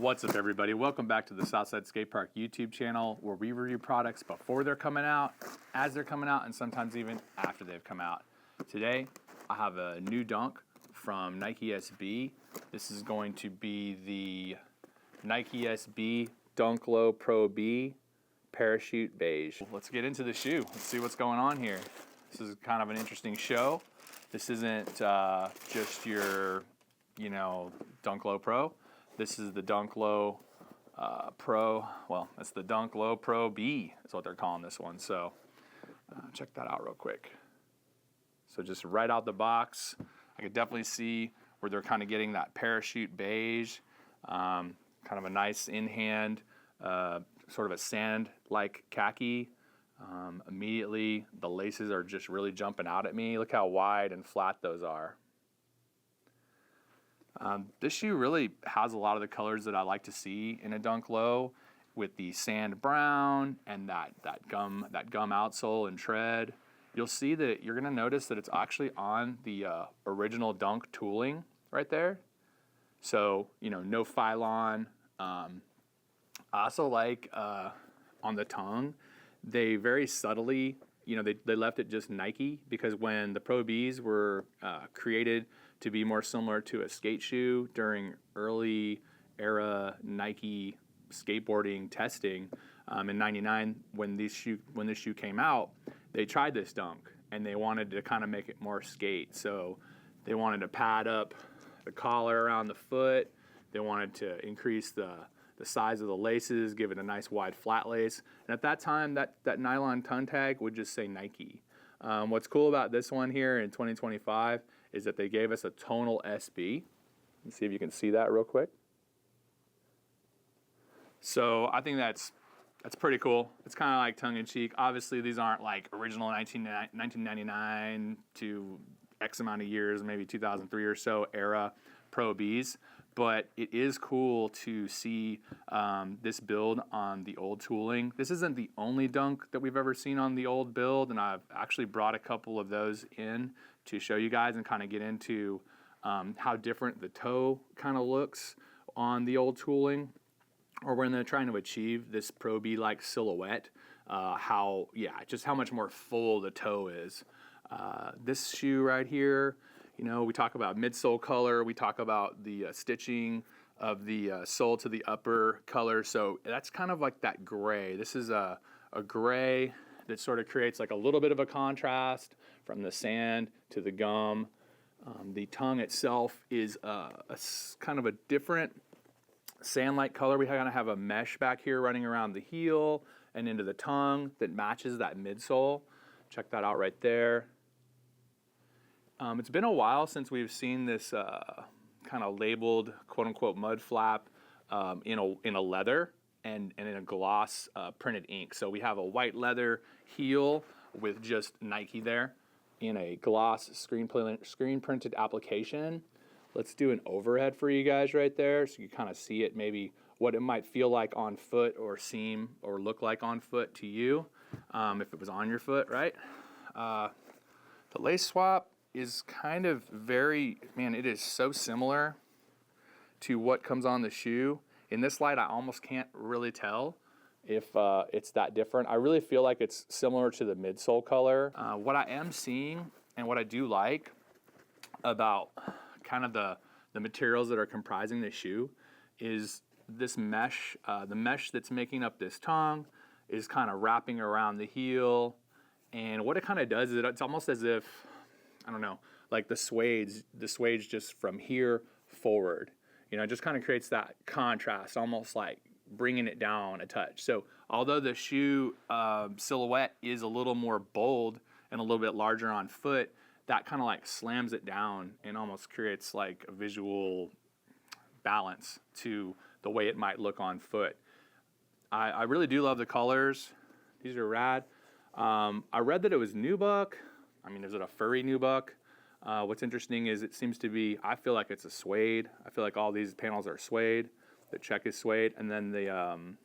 What's up, everybody? Welcome back to the Southside Skate Park YouTube channel, where we review products before they're coming out, as they're coming out, and sometimes even after they've come out. Today, I have a new dunk from Nike SB. This is going to be the Nike SB Dunk Low Pro B Parachute Beige. Let's get into the shoe. Let's see what's going on here. This is kind of an interesting show. This isn't just your, Dunk Low Pro. This is the Dunk Low Pro. Well, that's the Dunk Low Pro B is what they're calling this one. So check that out real quick. So just right out the box, I could definitely see where they're kind of getting that parachute beige, kind of a nice in-hand, sort of a sand-like khaki. Immediately, the laces are just really jumping out at me. Look how wide and flat those are. This shoe really has a lot of the colors that I like to see in a Dunk Low, with the sand brown and that gum outsole and tread. You'll see that you're going to notice that it's actually on the original Dunk tooling right there. So, no Phylon. I also like on the tongue, they very subtly, they left it just Nike, because when the Pro Bs were created to be more similar to a skate shoe during early era Nike skateboarding testing in '99, when this shoe came out, they tried this dunk and they wanted to kind of make it more skate. So they wanted to pad up the collar around the foot. They wanted to increase the size of the laces, give it a nice wide flat lace. And at that time, that nylon tongue tag would just say Nike. What's cool about this one here in 2025 is that they gave us a tonal SB. Let's see if you can see that real quick. So I think that's pretty cool. It's kind of like tongue-in-cheek. Obviously, these aren't like original 1999 to X amount of years, maybe 2003 or so era Pro Bs. But it is cool to see this build on the old tooling. This isn't the only dunk that we've ever seen on the old build, and I've actually brought a couple of those in to show you guys and kind of get into how different the toe kind of looks on the old tooling, or when they're trying to achieve this Pro B-like silhouette, just how much more full the toe is. This shoe right here, we talk about midsole color, we talk about the stitching of the sole to the upper color, so that's kind of like that gray. This is a gray that sort of creates like a little bit of a contrast from the sand to the gum. The tongue itself is a kind of a different sand-like color. We kind of have a mesh back here running around the heel and into the tongue that matches that midsole. Check that out right there. It's been a while since we've seen this kind of labeled quote-unquote mud flap in a leather and in a gloss printed ink. So we have a white leather heel with just Nike there in a gloss screen printed application. Let's do an overhead for you guys right there so you kind of see it, maybe what it might feel like on foot or seem or look like on foot to you if it was on your foot, right? The lace swap is kind of it is so similar to what comes on the shoe. In this light, I almost can't really tell if it's that different. I really feel like it's similar to the midsole color. What I am seeing and what I do like about kind of the materials that are comprising the shoe is this mesh. The mesh that's making up this tongue is kind of wrapping around the heel, and what it kind of does is it's almost as if, I don't know, like the suede's just from here forward. It just kind of creates that contrast, almost like bringing it down a touch. So although the shoe silhouette is a little more bold and a little bit larger on foot, that kind of like slams it down and almost creates like a visual balance to the way it might look on foot. I really do love the colors. These are rad. I read that it was nubuck. Is it a furry nubuck? What's interesting is it seems to be, I feel like it's a suede. I feel like all these panels are suede. The check is suede. And then the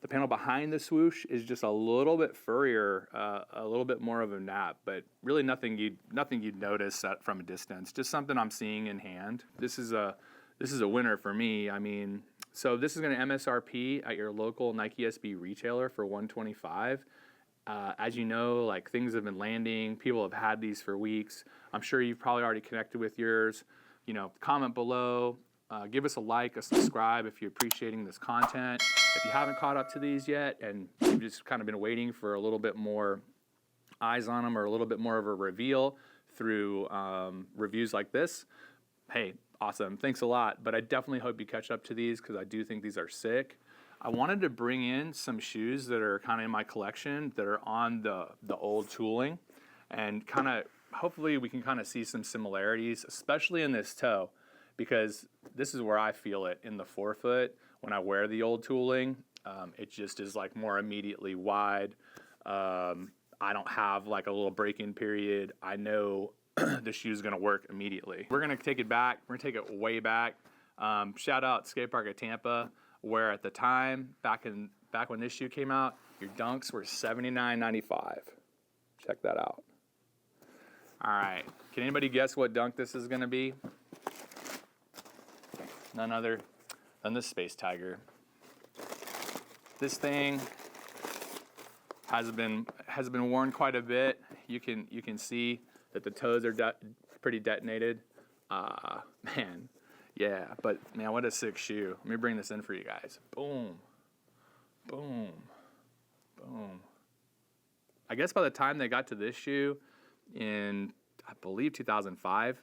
panel behind the swoosh is just a little bit furrier, a little bit more of a nap, but really nothing you'd notice from a distance. Just something I'm seeing in hand. This is a this is a winner for me. I mean, so this is going to MSRP at your local Nike SB retailer for $125. As you know, like, things have been landing. People have had these for weeks. I'm sure you've probably already connected with yours. You know, comment below. Give us a like, a subscribe if you're appreciating this content. If you haven't caught up to these yet and you've just kind of been waiting for a little bit more eyes on them or a little bit more of a reveal through reviews like this, hey, awesome. Thanks a lot. But I definitely hope you catch up to these because I do think these are sick. I wanted to bring in some shoes that are kind of in my collection that are on the old tooling, and kind of hopefully we can kind of see some similarities, especially in this toe, because this is where I feel it in the forefoot when I wear the old tooling. It just is like more immediately wide. I don't have like a little break-in period. I know the shoe's gonna work immediately. We're gonna take it back. We're gonna take it way back. Shout out Skate Park at Tampa, where at the time, back when this shoe came out, your dunks were $79.95. Check that out. All right, can anybody guess what dunk this is gonna be? None other than the Space Tiger. This thing has been worn quite a bit. You can see that the toes are pretty detonated. Man, yeah, but man, what a sick shoe. Let me bring this in for you guys. Boom, boom, boom. I guess by the time they got to this shoe in, I believe, 2005,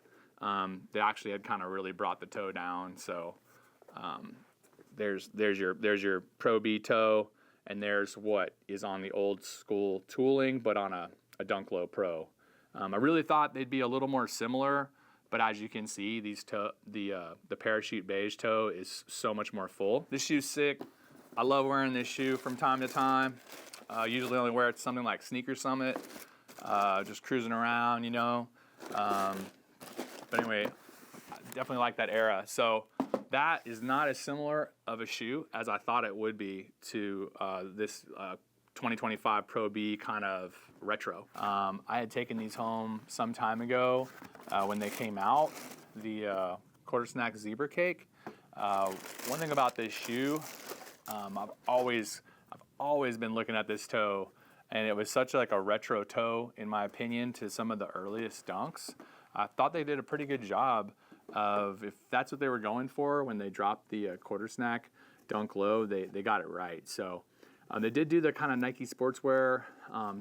they actually had kind of really brought the toe down. So there's your Pro B toe, and there's what is on the old school tooling, but on a Dunk Low Pro. I really thought they'd be a little more similar, but as you can see, the parachute beige toe is so much more full. This shoe's sick. I love wearing this shoe from time to time. Usually only wear it to something like Sneaker Summit, just cruising around, you know. But anyway, I definitely like that era. So that is not as similar of a shoe as I thought it would be to this 2025 Pro B kind of retro. I had taken these home some time ago when they came out, the Quarter Snack Zebra Cake. One thing about this shoe, I've always been looking at this toe, and it was such like a retro toe in my opinion to some of the earliest dunks. I thought they did a pretty good job of, if that's what they were going for when they dropped the Quarter Snack Dunk Low, they got it right. So they did do the kind of Nike Sportswear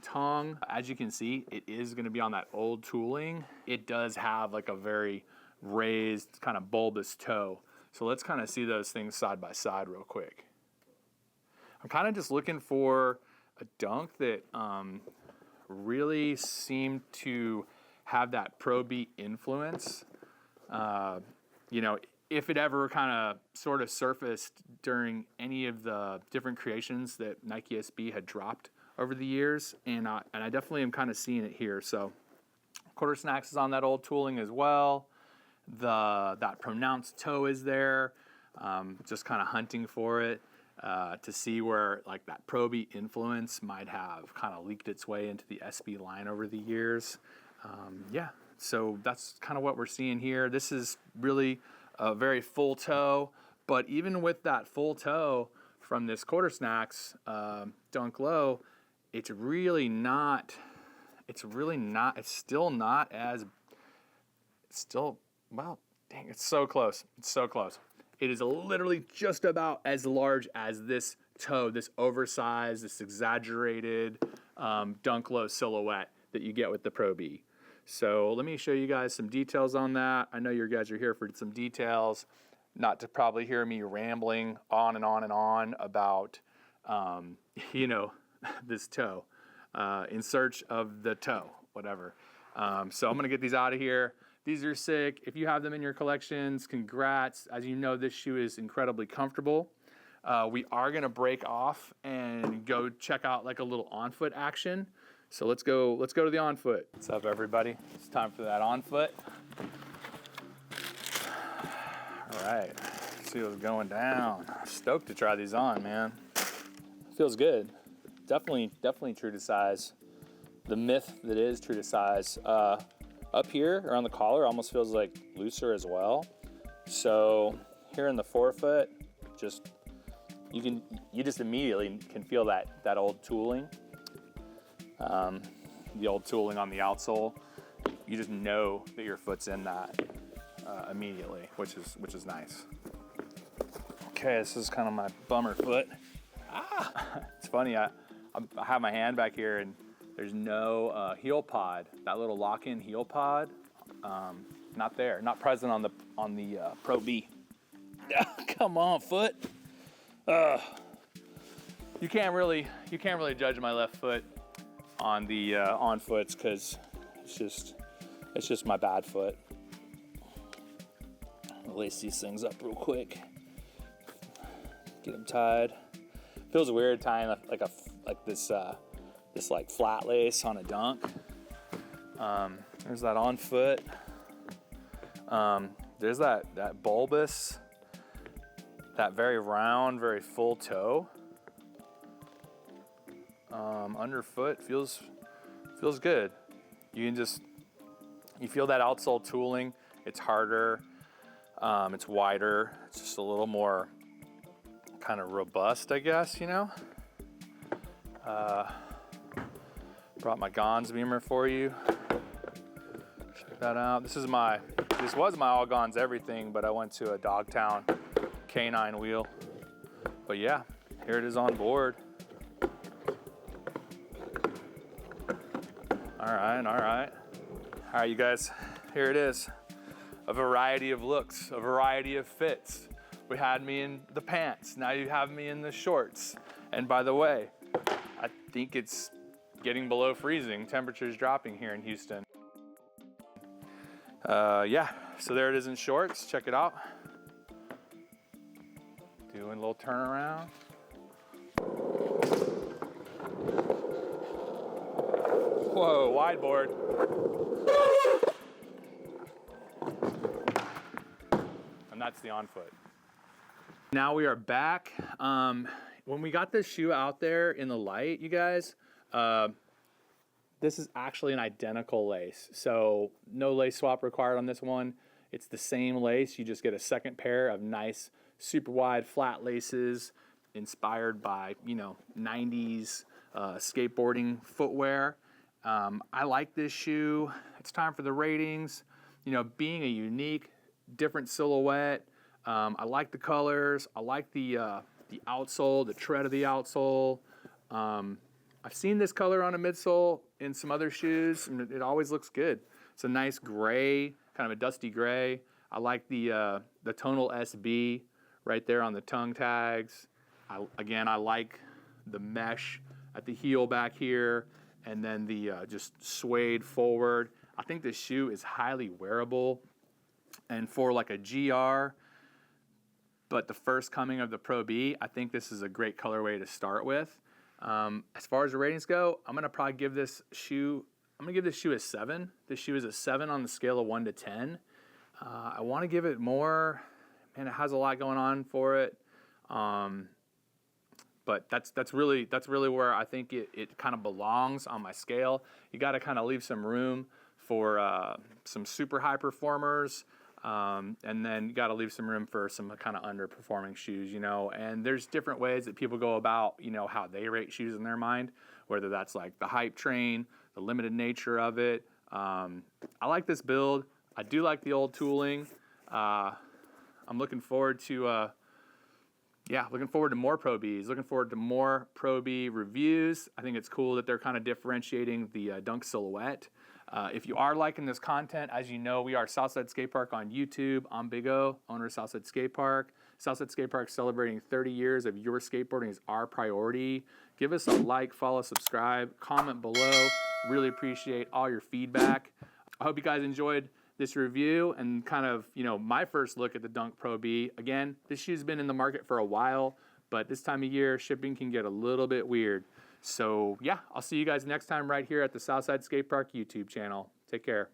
tongue. As you can see, it is going to be on that old tooling. It does have like a very raised kind of bulbous toe. So let's kind of see those things side by side real quick. I'm kind of just looking for a dunk that really seemed to have that Pro B influence. You know, if it ever kind of sort of surfaced during any of the different creations that Nike SB had dropped over the years, and I definitely am kind of seeing it here. So Quarter Snacks is on that old tooling as well. That pronounced toe is there. Just kind of hunting for it to see where like that Pro B influence might have kind of leaked its way into the SB line over the years. Yeah, so that's kind of what we're seeing here. This is really a very full toe, but even with that full toe from this Quarter Snacks Dunk Low, it's still not as, well, dang, it's so close. It's so close. It is literally just about as large as this toe, this oversized, this exaggerated Dunk Low silhouette that you get with the Pro B. So let me show you guys some details on that. I know you guys are here for some details, not to probably hear me rambling on and on and on about, you know, this toe, in search of the toe, whatever. So I'm gonna get these out of here. These are sick. If you have them in your collections, congrats. As you know, this shoe is incredibly comfortable. We are gonna break off and go check out like a little on-foot action. So let's go to the on-foot. What's up, everybody? It's time for that on-foot. All right, let's see what's going down. Stoked to try these on, man. Feels good. Definitely true to size. The myth that is true to size. Up here around the collar almost feels like looser as well. So here in the forefoot, you just immediately can feel that old tooling, the old tooling on the outsole. You just know that your foot's in that immediately, which is nice. Okay, this is kind of my bummer foot. It's funny. I have my hand back here, and there's no heel pod. That little lock-in heel pod, not there, not present on the Pro B. Come on, foot. You can't really judge my left foot on the on foots because it's just my bad foot. I'll lace these things up real quick. Get them tied. Feels weird tying this flat lace on a dunk. There's that on foot. There's that bulbous, that very round, very full toe. Underfoot feels good. You feel that outsole tooling. It's harder. It's wider. It's just a little more kind of robust, I guess, you know. Brought my Gons beamer for you. Check that out. This was my all Gons everything, but I went to a Dogtown K9 wheel. But yeah, here it is on board. All right, you guys, here it is. A variety of looks, a variety of fits. We had me in the pants, now you have me in the shorts. And by the way, I think it's getting below freezing. Temperature's dropping here in Houston. Yeah, so there it is in shorts, check it out. Doing a little turnaround. Whoa, wide board. And that's the on foot. Now we are back. When we got this shoe out there in the light, you guys, this is actually an identical lace. So no lace swap required on this one. It's the same lace. You just get a second pair of nice, super wide flat laces inspired by, 90s skateboarding footwear. I like this shoe. It's time for the ratings. Being a unique, different silhouette. I like the colors. I like the outsole, the tread of the outsole. I've seen this color on a midsole in some other shoes, and it always looks good. It's a nice gray, kind of a dusty gray. I like the tonal SB right there on the tongue tags. I like the mesh at the heel back here, and then the just suede forward. I think this shoe is highly wearable, and for like a GR, but the first coming of the Pro B, I think this is a great colorway to start with. As far as the ratings go, I'm gonna probably give this shoe a 7. This shoe is a 7 on the scale of 1 to 10. I want to give it more. Man, it has a lot going on for it. But that's really where I think it kind of belongs on my scale. You got to kind of leave some room for some super high performers, and then you got to leave some room for some kind of underperforming shoes, And there's different ways that people go about, how they rate shoes in their mind, whether that's like the hype train, the limited nature of it. I like this build. I do like the old tooling. I'm looking forward to more Pro Bs, looking forward to more Pro B reviews. I think it's cool that they're kind of differentiating the dunk silhouette. If you are liking this content, as you know, we are Southside Skate Park on YouTube. I'm Big O, owner of Southside Skate Park. Southside Skate Park celebrating 30 years of your skateboarding is our priority. Give us a like, follow, subscribe, comment below. Really appreciate all your feedback. I hope you guys enjoyed this review and kind of, my first look at the Dunk Pro B. Again, this shoe's been in the market for a while, but this time of year, shipping can get a little bit weird. So yeah, I'll see you guys next time right here at the Southside Skate Park YouTube channel. Take care.